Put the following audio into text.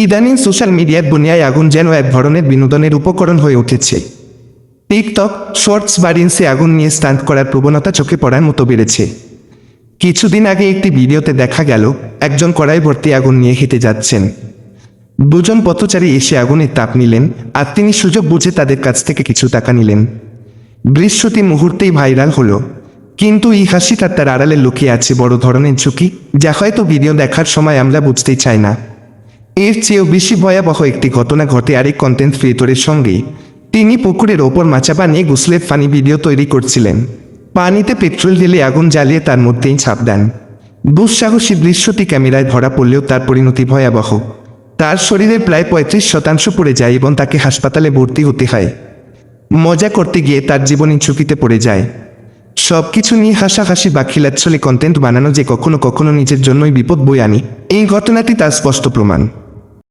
ইদানিং সোশ্যাল মিডিয়ার দুনিয়ায় আগুন যেন এক ধরনের বিনোদনের উপকরণ হয়ে উঠেছে। টিকটক, শর্টস বা রিলসে আগুন নিয়ে স্টান্ট করার প্রবণতা চোখে পড়ার মতো বেড়েছে। কিছুদিন আগে একটি ভিডিওতে দেখা গেল একজন কড়াই ভর্তি আগুন নিয়ে হেঁটে যাচ্ছেন। দুজন পথচারী এসে আগুনের তাপ নিলেন আর তিনি সুযোগ বুঝে তাদের কাছ থেকে কিছু টাকা নিলেন। দৃশ্যটি মুহূর্তেই ভাইরাল হলো, কিন্তু এই হাসি ঠাট্টার আড়ালে লুকিয়ে আছে বড় ধরনের ঝুঁকি, যা হয়তো ভিডিও দেখার সময় আমরা বুঝতেই চাই না। এর চেয়েও বেশি ভয়াবহ একটি ঘটনা ঘটে আরেক কন্টেন্ট ক্রিয়েটরের সঙ্গে। তিনি পুকুরের ওপর মাচা বানিয়ে গোসলের ফানি ভিডিও তৈরি করছিলেন। পানিতে পেট্রোল ঢেলে আগুন জ্বালিয়ে তার মধ্যেই ছাপ দেন। দুঃসাহসী দৃশ্যটি ক্যামেরায় ধরা পড়লেও তার পরিণতি ভয়াবহ। তার শরীরের প্রায় 35% পড়ে যায় এবং তাকে হাসপাতালে ভর্তি হতে হয়। মজা করতে গিয়ে তার জীবনই ঝুঁকিতে পড়ে যায়। সবকিছু নিয়ে হাসাহাসি বা খিলাচ্ছলে কন্টেন্ট বানানো যে কখনো কখনো নিজের জন্যই বিপদ বয়ে আনি, এই ঘটনাটি তার স্পষ্ট প্রমাণ।